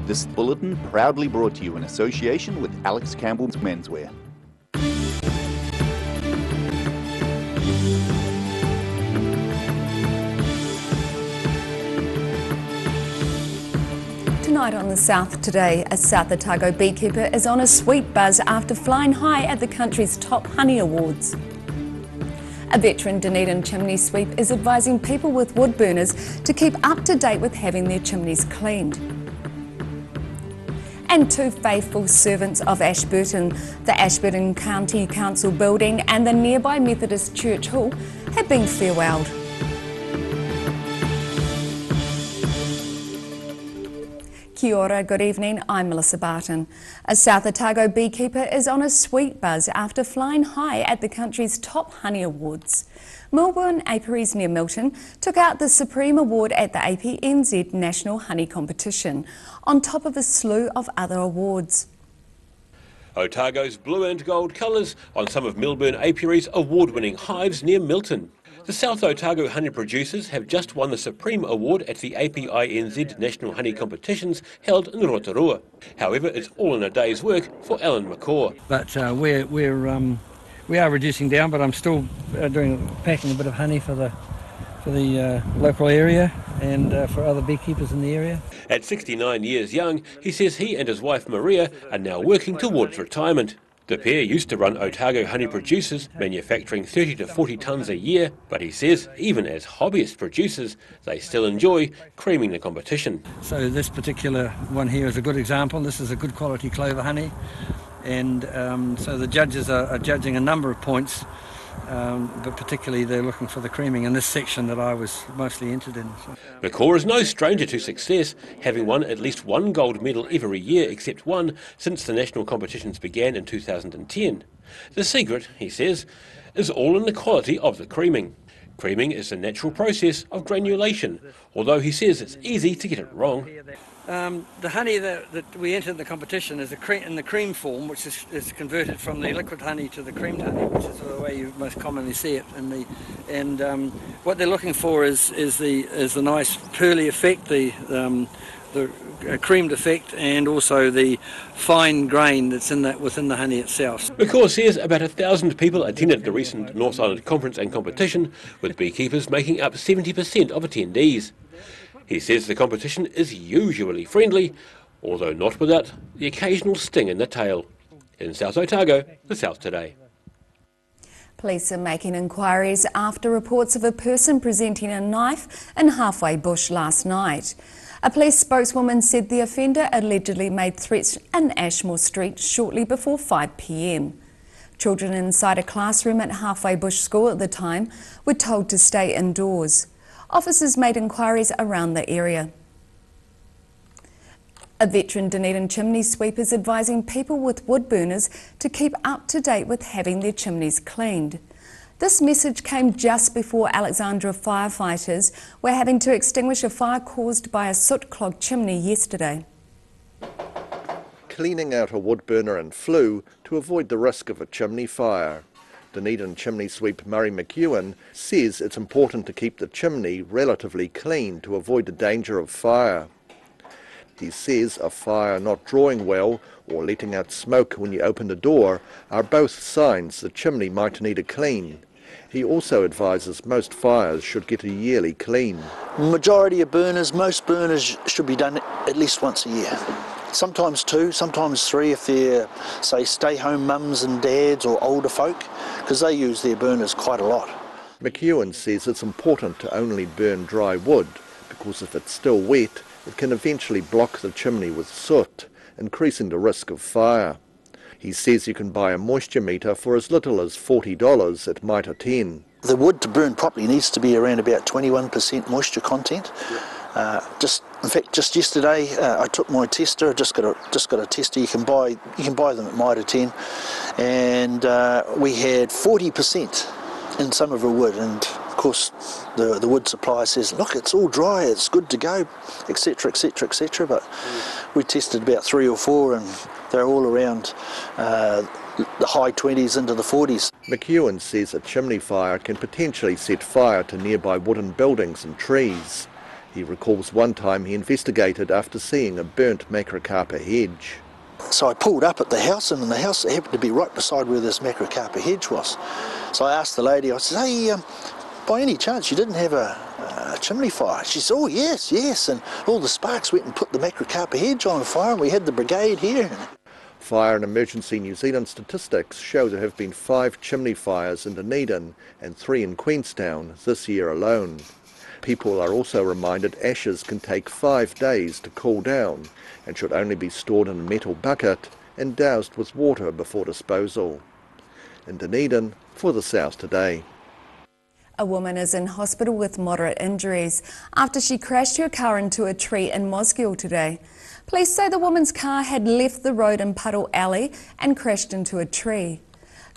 This bulletin proudly brought to you in association with Alex Campbell's Menswear. Tonight on the South Today, a South Otago beekeeper is on a sweet buzz after flying high at the country's top honey awards. A veteran Dunedin chimney sweep is advising people with wood burners to keep up to date with having their chimneys cleaned. And two faithful servants of Ashburton, the Ashburton County Council building and the nearby Methodist Church Hall, have been farewelled. Kia ora, good evening, I'm Melissa Barton. A South Otago beekeeper is on a sweet buzz after flying high at the country's top honey awards. Melbourne Apiaries near Milton took out the Supreme Award at the APNZ National Honey Competition, on top of a slew of other awards. Otago's blue and gold colours on some of Melbourne Apiaries' award-winning hives near Milton. The South Otago honey producers have just won the Supreme Award at the APINZ National Honey Competitions held in Rotorua. However, it's all in a day's work for Alan McCaw. But we are reducing down, but I'm still packing a bit of honey for the local area and for other beekeepers in the area. At 69 years young, he says he and his wife Maria are now working towards retirement. The pair used to run Otago honey producers, manufacturing 30 to 40 tonnes a year, but he says even as hobbyist producers, they still enjoy creaming the competition. So this particular one here is a good example. This is a good quality clover honey, and so the judges are judging a number of points, but particularly they're looking for the creaming in this section that I was mostly entered in. So. McCaw is no stranger to success, having won at least one gold medal every year except one since the national competitions began in 2010. The secret, he says, is all in the quality of the creaming. Creaming is the natural process of granulation, although he says it's easy to get it wrong. The honey that we entered the competition is in the cream form, which is converted from the liquid honey to the creamed honey, which is the way you most commonly see it. And what they're looking for is the nice pearly effect, the creamed effect, and also the fine grain that's within the honey itself. McCaw says about 1,000 people attended the recent North Island conference and competition, with beekeepers making up 70% of attendees. He says the competition is usually friendly, although not without the occasional sting in the tail. In South Otago, the South Today. Police are making inquiries after reports of a person presenting a knife in Halfway Bush last night. A police spokeswoman said the offender allegedly made threats in Ashmore Street shortly before 5 p.m. Children inside a classroom at Halfway Bush School at the time were told to stay indoors. Officers made inquiries around the area. A veteran Dunedin chimney sweep is advising people with wood burners to keep up to date with having their chimneys cleaned. This message came just before Alexandra firefighters were having to extinguish a fire caused by a soot-clogged chimney yesterday. Cleaning out a wood burner and flue to avoid the risk of a chimney fire. Dunedin chimney sweep Murray McEwen says it's important to keep the chimney relatively clean to avoid the danger of fire. He says a fire not drawing well or letting out smoke when you open the door are both signs the chimney might need a clean. He also advises most fires should get a yearly clean. Majority of burners, most burners should be done at least once a year. Sometimes 2, sometimes 3 if they're, say, stay-home mums and dads or older folk, because they use their burners quite a lot. McEwen says it's important to only burn dry wood, because if it's still wet, it can eventually block the chimney with soot, increasing the risk of fire. He says you can buy a moisture meter for as little as $40 at Mitre 10. The wood to burn properly needs to be around about 21% moisture content. In fact, just yesterday I took my tester. I just got a tester. You can buy them at Mitre 10, and we had 40% in some of our wood. And of course, the wood supplier says, "Look, it's all dry. It's good to go," etc., etc., etc. But we tested about 3 or 4, and they're all around the high 20s into the 40s. McEwen says a chimney fire can potentially set fire to nearby wooden buildings and trees. He recalls one time he investigated after seeing a burnt macrocarpa hedge. So I pulled up at the house, and the house happened to be right beside where this macrocarpa hedge was. So I asked the lady, I said, hey, by any chance you didn't have a chimney fire? She said, oh yes, and all the sparks went and put the macrocarpa hedge on fire, and we had the brigade here. Fire and Emergency New Zealand statistics show there have been 5 chimney fires in Dunedin and 3 in Queenstown this year alone. People are also reminded ashes can take 5 days to cool down and should only be stored in a metal bucket and doused with water before disposal. In Dunedin, for the South Today. A woman is in hospital with moderate injuries after she crashed her car into a tree in Mosgiel today. Police say the woman's car had left the road in Puddle Alley and crashed into a tree.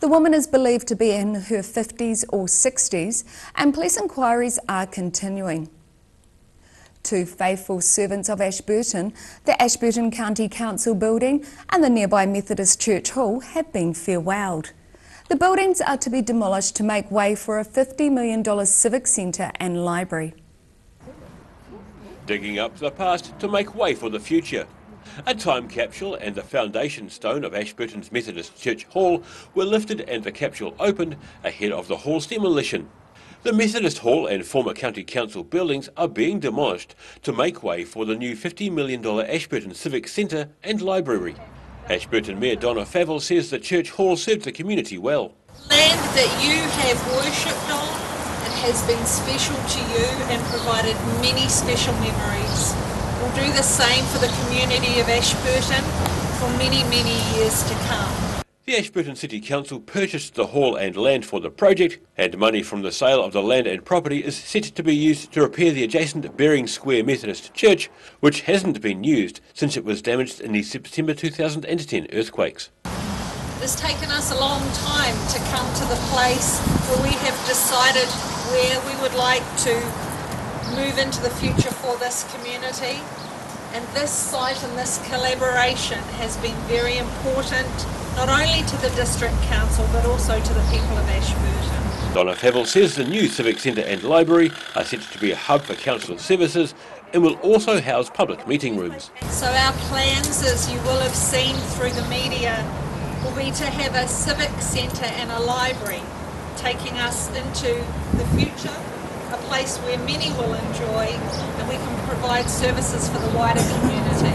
The woman is believed to be in her 50s or 60s, and police inquiries are continuing. 2 faithful servants of Ashburton, the Ashburton County Council building and the nearby Methodist Church Hall, have been farewelled. The buildings are to be demolished to make way for a $50 million civic centre and library. Digging up the past to make way for the future. A time capsule and the foundation stone of Ashburton's Methodist Church Hall were lifted and the capsule opened ahead of the hall's demolition. The Methodist Hall and former County Council buildings are being demolished to make way for the new $50 million Ashburton Civic Centre and Library. Ashburton Mayor Donna Favell says the Church Hall served the community well. Land that you have worshipped on, it has been special to you and provided many special memories. We'll do the same for the community of Ashburton for many, many years to come. The Ashburton City Council purchased the hall and land for the project, and money from the sale of the land and property is set to be used to repair the adjacent Bering Square Methodist Church, which hasn't been used since it was damaged in the September 2010 earthquakes. It has taken us a long time to come to the place where we have decided where we would like to move into the future for this community, and this site and this collaboration has been very important not only to the District Council but also to the people of Ashburton. Donna Favell says the new Civic Centre and Library are set to be a hub for council services and will also house public meeting rooms. So our plans, as you will have seen through the media, will be to have a civic centre and a library, taking us into the future, a place where many will enjoy and we can provide services for the wider community.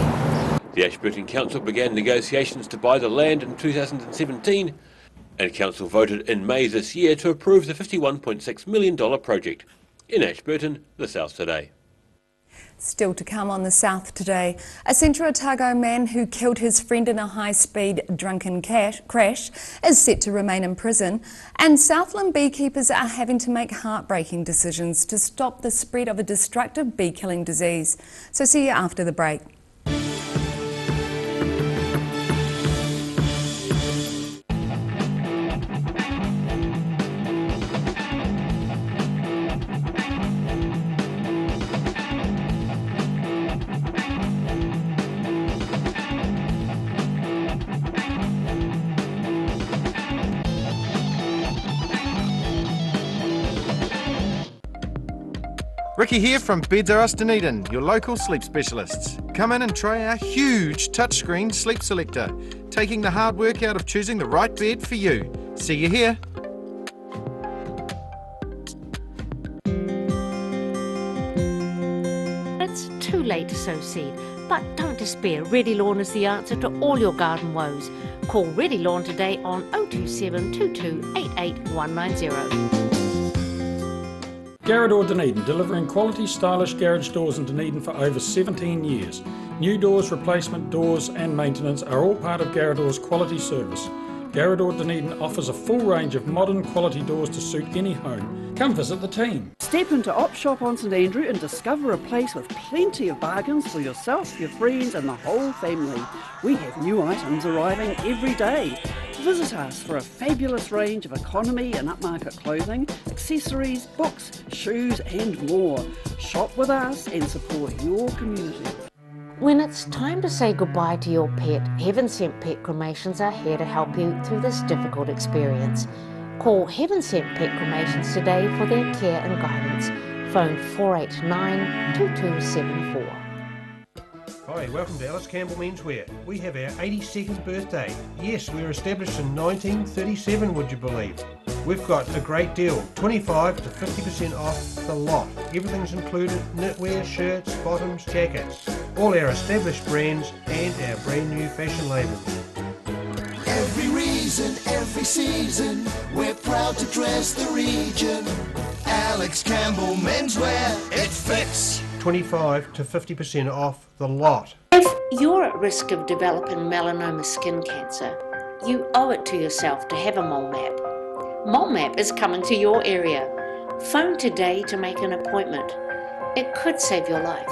The Ashburton Council began negotiations to buy the land in 2017, and Council voted in May this year to approve the $51.6 million project. In Ashburton, the South Today. Still to come on the South Today, a Central Otago man who killed his friend in a high-speed drunken crash is set to remain in prison, and Southland beekeepers are having to make heartbreaking decisions to stop the spread of a destructive bee-killing disease. So see you after the break. Ricky here from Beds R Us Dunedin, your local sleep specialists. Come in and try our huge touchscreen sleep selector, taking the hard work out of choosing the right bed for you. See you here. It's too late to sow seed, but don't despair. Ready Lawn is the answer to all your garden woes. Call Ready Lawn today on 027 22 88 190. Garrador Dunedin, delivering quality, stylish garage doors in Dunedin for over 17 years. New doors, replacement doors and maintenance are all part of Garrador's quality service. Garrador Dunedin offers a full range of modern quality doors to suit any home. Come visit the team. Step into Op Shop on St Andrew and discover a place with plenty of bargains for yourself, your friends and the whole family. We have new items arriving every day. Visit us for a fabulous range of economy and upmarket clothing, accessories, books, shoes and more. Shop with us and support your community. When it's time to say goodbye to your pet, Heaven Sent Pet Cremations are here to help you through this difficult experience. Call Heaven Sent Pet Cremations today for their care and guidance. Phone 489 2274. Hi, welcome to Alice Campbell Menswear. We have our 82nd birthday. Yes, we were established in 1937, would you believe? We've got a great deal, 25 to 50% off the lot. Everything's included, knitwear, shirts, bottoms, jackets. All our established brands and our brand new fashion labels. Every reason, every season, we're proud to dress the region. Alex Campbell Menswear, it fits. 25 to 50% off the lot. If you're at risk of developing melanoma skin cancer, you owe it to yourself to have a mole map. Mole Map is coming to your area. Phone today to make an appointment. It could save your life.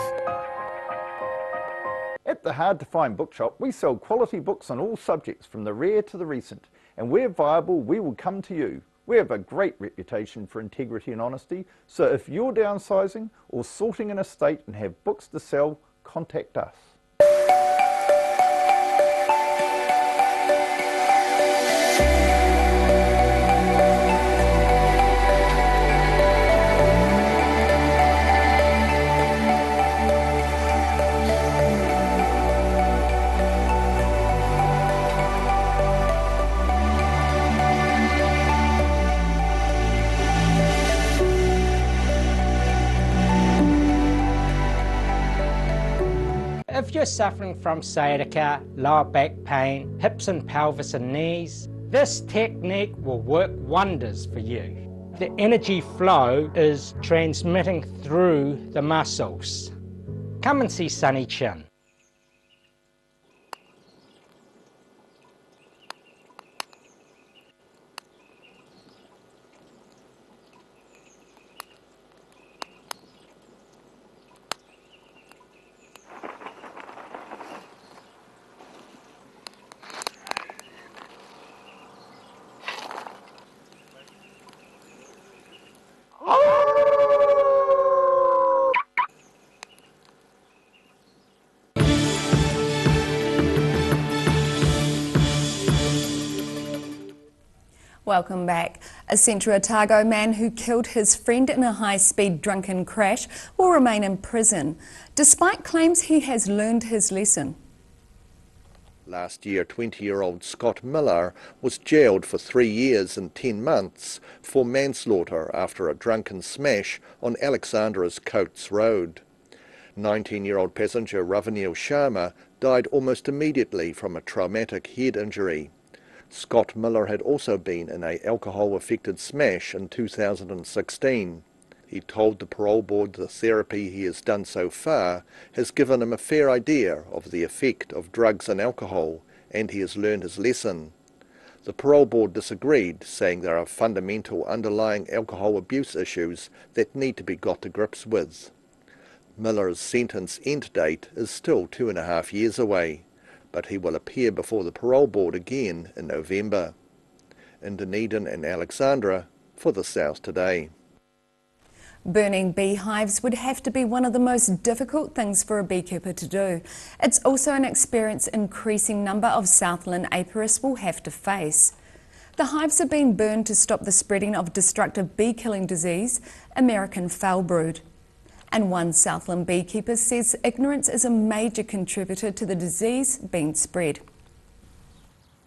At the Hard to Find Bookshop, we sell quality books on all subjects from the rare to the recent, and where viable, we will come to you. We have a great reputation for integrity and honesty, so if you're downsizing or sorting an estate and have books to sell, contact us. If you're suffering from sciatica, lower back pain, hips and pelvis and knees, this technique will work wonders for you. The energy flow is transmitting through the muscles. Come and see Sunny Chin. Welcome back. A Central Otago man who killed his friend in a high-speed drunken crash will remain in prison, despite claims he has learned his lesson. Last year, 20-year-old Scott Miller was jailed for 3 years and 10 months for manslaughter after a drunken smash on Alexandra's Coates Road. 19-year-old passenger Ravaneel Sharma died almost immediately from a traumatic head injury. Scott Miller had also been in an alcohol-affected smash in 2016. He told the parole board the therapy he has done so far has given him a fair idea of the effect of drugs and alcohol, and he has learned his lesson. The parole board disagreed, saying there are fundamental underlying alcohol abuse issues that need to be got to grips with. Miller's sentence end date is still 2.5 years away, but he will appear before the parole board again in November. In Dunedin and Alexandra for the South Today. Burning beehives would have to be one of the most difficult things for a beekeeper to do. It's also an experience an increasing number of Southland apiarists will have to face. The hives are being burned to stop the spreading of destructive bee-killing disease, American foul brood. And one Southland beekeeper says ignorance is a major contributor to the disease being spread.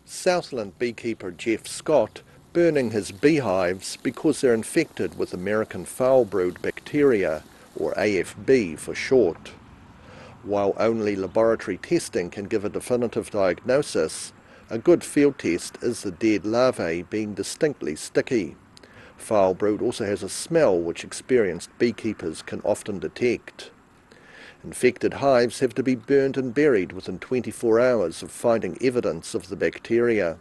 Southland beekeeper Jeff Scott burning his beehives because they're infected with American foul brood bacteria, or AFB for short. While only laboratory testing can give a definitive diagnosis, a good field test is the dead larvae being distinctly sticky. Foul brood also has a smell which experienced beekeepers can often detect. Infected hives have to be burned and buried within 24 hours of finding evidence of the bacteria.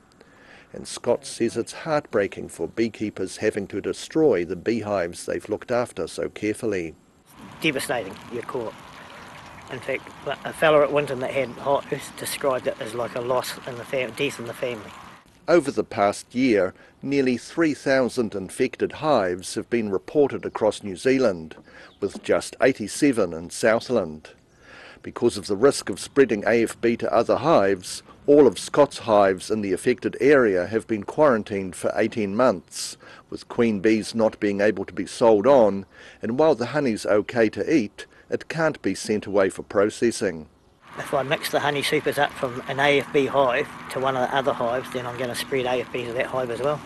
And Scott says it's heartbreaking for beekeepers having to destroy the beehives they've looked after so carefully. Devastating, you'd call it. In fact, a fellow at Winton that had hot described it as like a loss in the death in the family. Over the past year, nearly 3,000 infected hives have been reported across New Zealand, with just 87 in Southland. Because of the risk of spreading AFB to other hives, all of Scott's hives in the affected area have been quarantined for 18 months, with queen bees not being able to be sold on, and while the honey's okay to eat, it can't be sent away for processing. If I mix the honey supers up from an AFB hive to one of the other hives, then I'm going to spread AFB to that hive as well.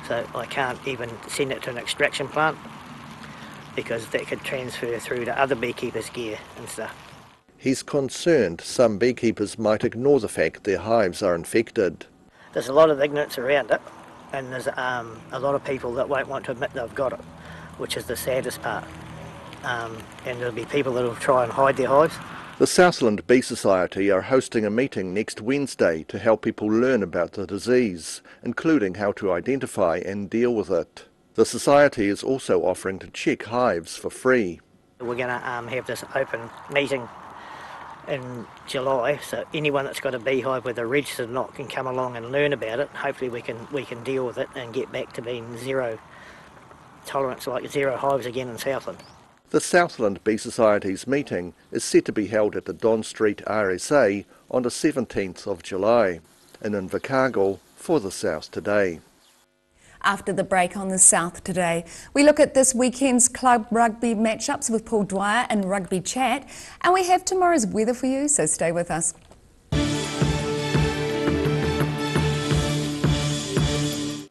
So I can't even send it to an extraction plant because that could transfer through to other beekeepers' gear and stuff. He's concerned some beekeepers might ignore the fact their hives are infected. There's a lot of ignorance around it, and there's a lot of people that won't want to admit they've got it, which is the saddest part. And there'll be people that will try and hide their hives. The Southland Bee Society are hosting a meeting next Wednesday to help people learn about the disease, including how to identify and deal with it. The Society is also offering to check hives for free. We're going to have this open meeting in July, so anyone that's got a beehive with a registered or not can come along and learn about it. Hopefully we can deal with it and get back to being zero tolerance, like zero hives again in Southland. The Southland Bee Society's meeting is set to be held at the Don Street RSA on the 17th of July. In Invercargill for the South Today. After the break on the South Today, we look at this weekend's club rugby matchups with Paul Dwyer and Rugby Chat, and we have tomorrow's weather for you, so stay with us.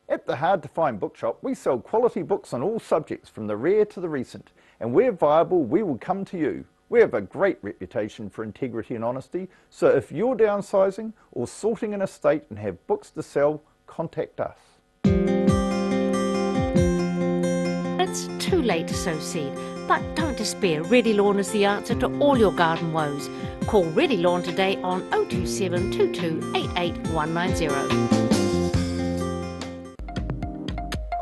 At the Hard to Find Bookshop, we sell quality books on all subjects from the rare to the recent, and where viable, we will come to you. We have a great reputation for integrity and honesty, so if you're downsizing or sorting an estate and have books to sell, contact us. It's too late to sow seed, but don't despair. Ready Lawn is the answer to all your garden woes. Call Ready Lawn today on 027 22 88 190.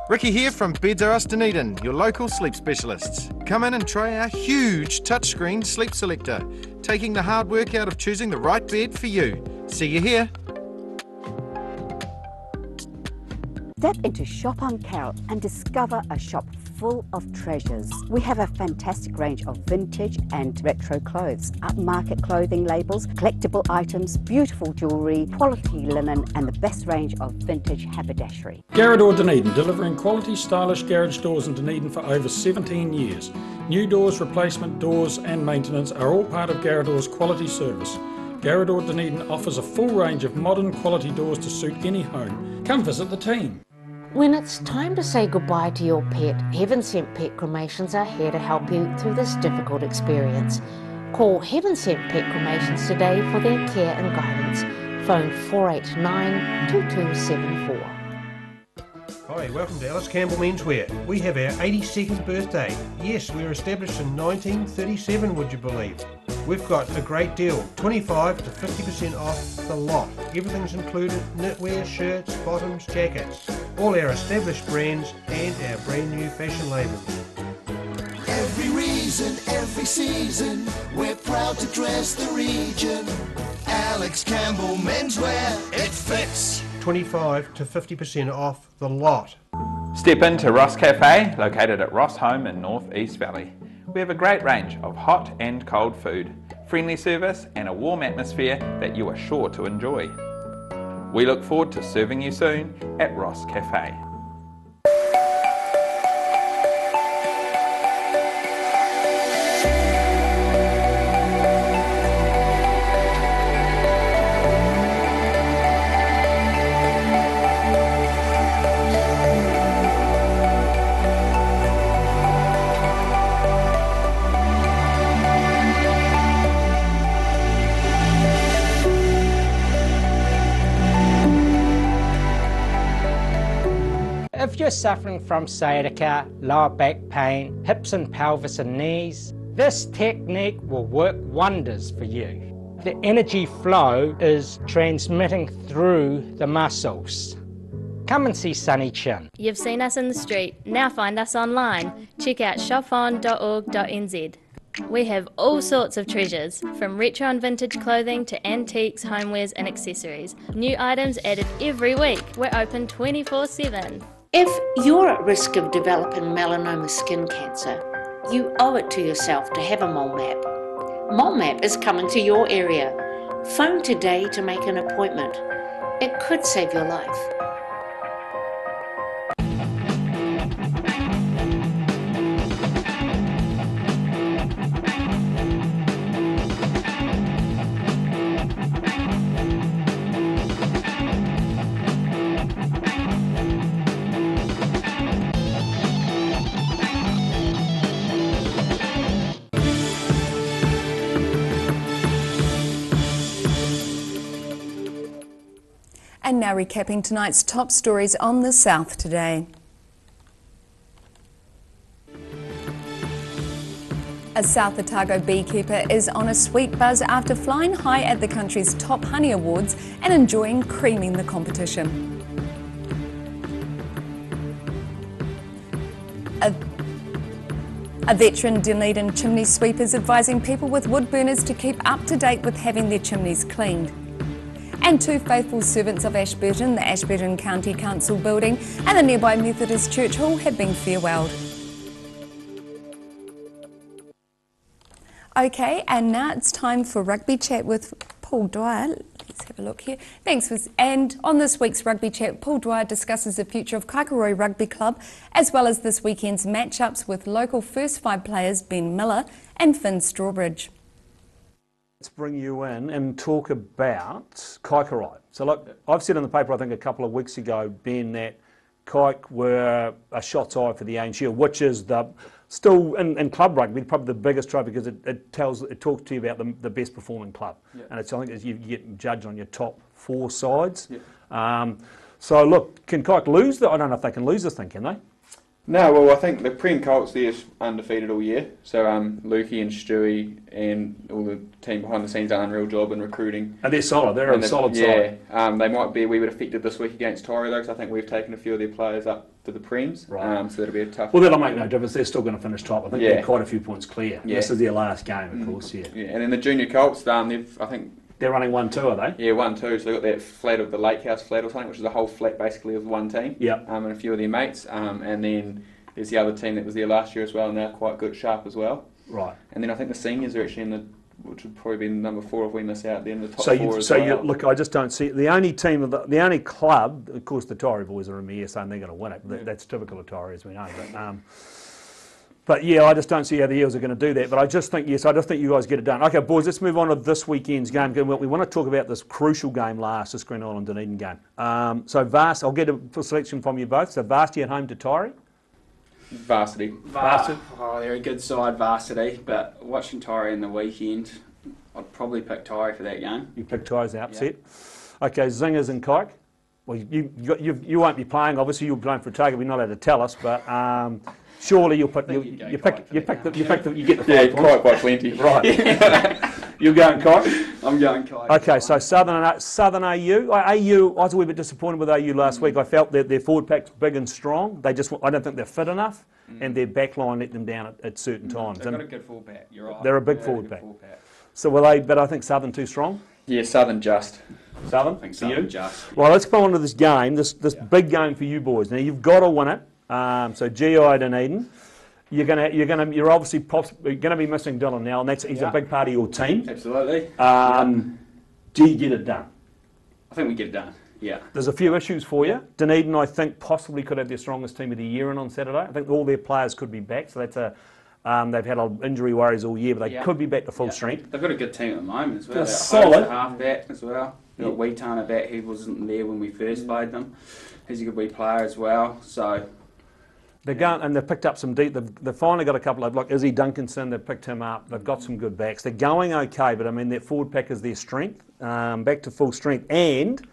Ricky here from Beds R Us Dunedin, your local sleep specialists. Come in and try our huge touchscreen sleep selector, taking the hard work out of choosing the right bed for you. See you here. Step into Shop on Carrot and discover a shop full of treasures. We have a fantastic range of vintage and retro clothes, upmarket clothing labels, collectible items, beautiful jewellery, quality linen and the best range of vintage haberdashery. Garrador Dunedin, delivering quality stylish garage doors in Dunedin for over 17 years. New doors, replacement doors and maintenance are all part of Garrador's quality service. Garrador Dunedin offers a full range of modern quality doors to suit any home. Come visit the team. When it's time to say goodbye to your pet, Heaven Sent Pet Cremations are here to help you through this difficult experience. Call Heaven Sent Pet Cremations today for their care and guidance. Phone 489 2274. Hi, welcome to Alice Campbell Menswear. We have our 82nd birthday. Yes, we were established in 1937, would you believe? We've got a great deal, 25 to 50% off the lot. Everything's included, knitwear, shirts, bottoms, jackets. All our established brands and our brand new fashion labels. Every reason, every season, we're proud to dress the region. Alex Campbell Menswear, it fits. 25 to 50% off the lot. Step into Ross Cafe, located at Ross Home in North East Valley. We have a great range of hot and cold food, friendly service and a warm atmosphere that you are sure to enjoy. We look forward to serving you soon at Ross Cafe. If you're suffering from sciatica, lower back pain, hips and pelvis and knees, this technique will work wonders for you. The energy flow is transmitting through the muscles. Come and see Sunny Chin. You've seen us in the street, now find us online. Check out shopon.org.nz. We have all sorts of treasures, from retro and vintage clothing to antiques, homewares and accessories. New items added every week. We're open 24/7. If you're at risk of developing melanoma skin cancer, you owe it to yourself to have a mole map. MoleMap is coming to your area. Phone today to make an appointment. It could save your life. And now recapping tonight's top stories on the South today. A South Otago beekeeper is on a sweet buzz after flying high at the country's top honey awards and enjoying creaming the competition. A veteran Dunedin chimney sweeper is advising people with wood burners to keep up to date with having their chimneys cleaned. And two faithful servants of Ashburton, the Ashburton County Council building and the nearby Methodist Church Hall have been farewelled. Okay, and now it's time for Rugby Chat with Paul Dwyer. Let's have a look here. Thanks. And on this week's Rugby Chat, Paul Dwyer discusses the future of Kaikorai Rugby Club, as well as this weekend's matchups with local first five players Ben Miller and Finn Strawbridge. Let's bring you in and talk about Kaikorai. So look, I've said in the paper, I think a couple of weeks ago, Ben, that Kaik were a shot's eye for the Aon Shield, which is the still in club rugby probably the biggest trophy because it talks to you about the best performing club, and it's I think you get judged on your top four sides. So look, can Kaik lose? I don't know if they can lose this thing, can they? No, well, I think the Prem Colts there is undefeated all year. So Lukey and Stewie and all the team behind the scenes done an unreal job in recruiting. And they're solid. They're a solid side. They might be a wee bit affected this week against Torrey though, because I think we've taken a few of their players up to the Prems. Right. So that'll be a tough. Well, that'll make no difference. They're still going to finish top. I think they're quite a few points clear. This is their last game, of course. Yeah. And then the Junior Colts, they're running 1-2, are they? Yeah, 1-2. So they've got that flat of the Lake House flat or something, which is a whole flat basically of one team. And a few of their mates. And then there's the other team that was there last year as well, and they're quite good, sharp as well. Right. And then I think the seniors are actually in which would probably be number 4 if we miss out. They're in the top 4 as well. Look, I just don't see the only team, the only club. Of course, the Torrey boys are in the air saying they're going to win it. That's typical of Torrey, as we know. But yeah, I just don't see how the Eels are going to do that. But I just think you guys get it done. Okay, boys, let's move on to this weekend's game. We want to talk about this crucial game last, this Green Island Dunedin game. So Vast, I'll get a selection from you both. So Varsity at home to Torrey. Varsity. Oh, they're a good side, Varsity. But watching Torrey in the weekend, I'd probably pick Torrey for that game. You pick Torrey's outset. Okay, Zingers and Kaik. Well, you won't be playing. Obviously, you'll be playing for Otago. We're not allowed to tell us, but surely you'll pick. You get the 5 points. Kaik by plenty. Right. You're going Kaik? I'm going Kaik. Okay, so Southern AU. I was a wee bit disappointed with AU last week. I felt that their forward pack's big and strong. I don't think they're fit enough, and their back line let them down at certain times. They've got a good forward pack. You're right. They're a big forward pack. So will they? But I think Southern too strong. Yeah, Southern just. Southern. I think for you? Southern just. Well, let's go on to this game. This big game for you boys. Now you've got to win it. So GI Dunedin. You're obviously going to be missing Dylan now, and he's a big part of your team. Absolutely. Do you get it done? I think we get it done. Yeah. There's a few issues for you. Dunedin, I think, possibly could have their strongest team of the year in on Saturday. I think all their players could be back, so that's they've had injury worries all year, but they could be back to full strength. They've got a good team at the moment as well. They're solid. Half back as well. They've got Weetana back. He wasn't there when we first played them. He's a good wee player as well. So. They're going, and they've picked up some deep. They've finally got a couple of, like Izzy Duncanson, they've picked him up. They've got some good backs. They're going okay, but I mean, their forward pack is their strength, back to full strength. And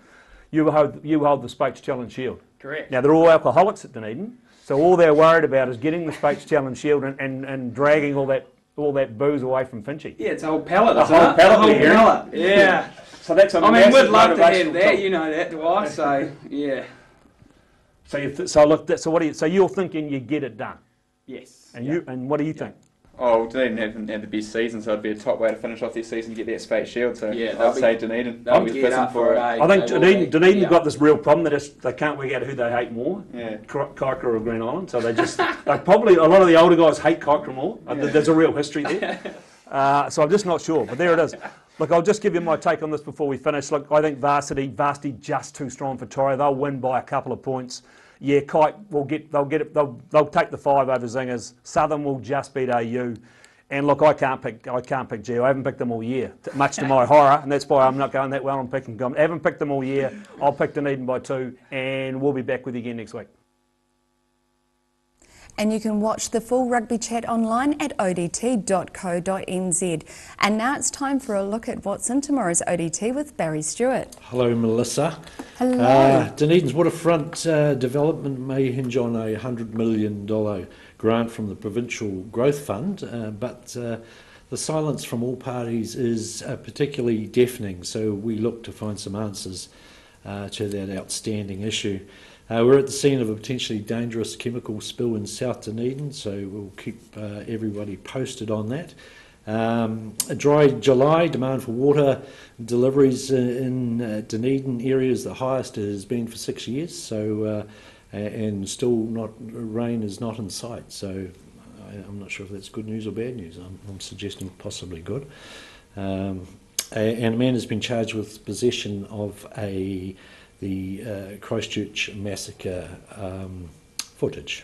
you hold the Speight's Challenge Shield. Correct. Now, they're all alcoholics at Dunedin, so all they're worried about is getting the Speight's Challenge Shield and dragging all that booze away from Finchy. Yeah, it's a whole pallet. The whole pallet. Yeah. So that's a we'd love to have that. tool. You know that, Dwyer. So yeah. So you're thinking you get it done? Yes. And what do you think? Oh, Dunedin haven't had the best season, so it'd be a top way to finish off their season to get that Speight's Shield. So I'd say Dunedin. They'll be pissing for it. I think Dunedin got this real problem. They can't work out who they hate more, Kaikorai or Green Island. So they probably, a lot of the older guys hate Kaikorai more. There's a real history there. So I'm just not sure, but there it is. Look, I'll just give you my take on this before we finish. Look, I think Varsity just too strong for Torrey. They'll win by a couple of points. Yeah, Kite will they'll take the 5 over Zingers. Southern will just beat AU. And look, I can't pick Geo. I haven't picked them all year, much to my horror, and that's why I'm not going that well on picking them. I haven't picked them all year. I'll pick Dunedin by 2, and we'll be back with you again next week. And you can watch the full rugby chat online at odt.co.nz. And now it's time for a look at what's in tomorrow's ODT with Barry Stewart. Hello, Melissa. Hello. Dunedin's waterfront development may hinge on a $100 million grant from the Provincial Growth Fund, but the silence from all parties is particularly deafening, so we look to find some answers to that outstanding issue. We're at the scene of a potentially dangerous chemical spill in South Dunedin, so we'll keep everybody posted on that. A dry July, demand for water deliveries in Dunedin area is the highest it has been for 6 years, so and still rain is not in sight. So I'm not sure if that's good news or bad news. I'm suggesting possibly good. And a man has been charged with possession of the Christchurch massacre footage.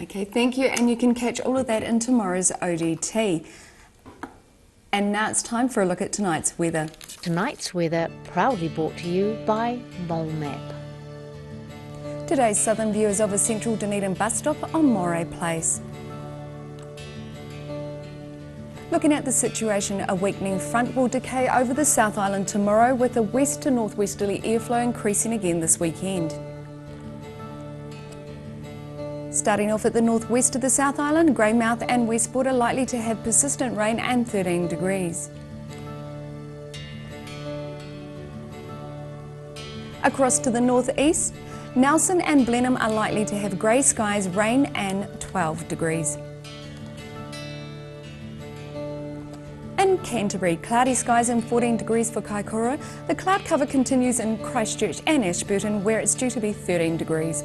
Okay, thank you, and you can catch all of that in tomorrow's ODT. And now it's time for a look at tonight's weather. Tonight's weather proudly brought to you by MoleMap. Today's southern view is of a central Dunedin bus stop on Moray Place. Looking at the situation, a weakening front will decay over the South Island tomorrow, with a west to northwesterly airflow increasing again this weekend. Starting off at the northwest of the South Island, Greymouth and Westport are likely to have persistent rain and 13 degrees. Across to the northeast, Nelson and Blenheim are likely to have grey skies, rain and 12 degrees. In Canterbury, cloudy skies and 14 degrees for Kaikoura. The cloud cover continues in Christchurch and Ashburton, where it's due to be 13 degrees.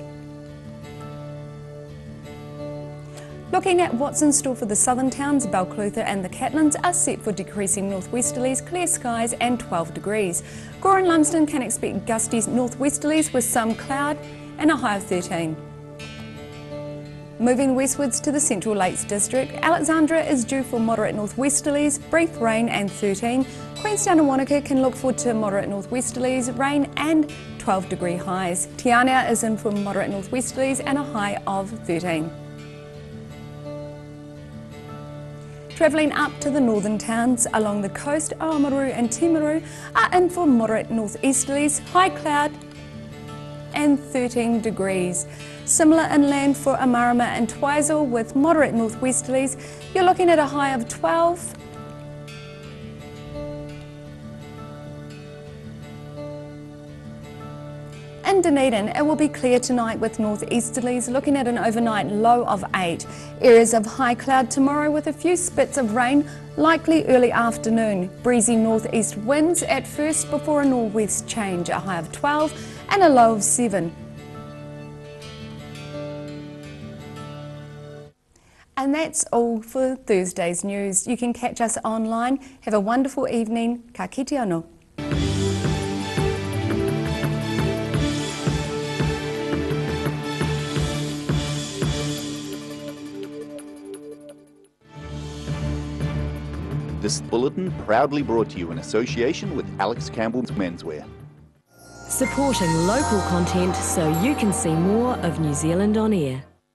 Looking at what's in store for the southern towns, Balclutha and the Catlins are set for decreasing northwesterlies, clear skies and 12 degrees. Gore and Lumsden can expect gusty northwesterlies with some cloud and a high of 13. Moving westwards to the Central Lakes District, Alexandra is due for moderate northwesterlies, brief rain and 13. Queenstown and Wanaka can look forward to moderate northwesterlies, rain and 12-degree highs. Te Anau is in for moderate northwesterlies and a high of 13. Travelling up to the northern towns along the coast, Oamaru and Timaru are in for moderate northeasterlies, high cloud and 13 degrees. Similar inland for Amarama and Twizel with moderate northwesterlies. You're looking at a high of 12. In Dunedin, it will be clear tonight with northeasterlies, looking at an overnight low of 8. Areas of high cloud tomorrow with a few spits of rain, likely early afternoon. Breezy northeast winds at first before a northwest change, a high of 12 and a low of 7. And that's all for Thursday's news. You can catch us online. Have a wonderful evening. Ka kite anō. This bulletin proudly brought to you in association with Alex Campbell's Menswear. Supporting local content so you can see more of New Zealand on air.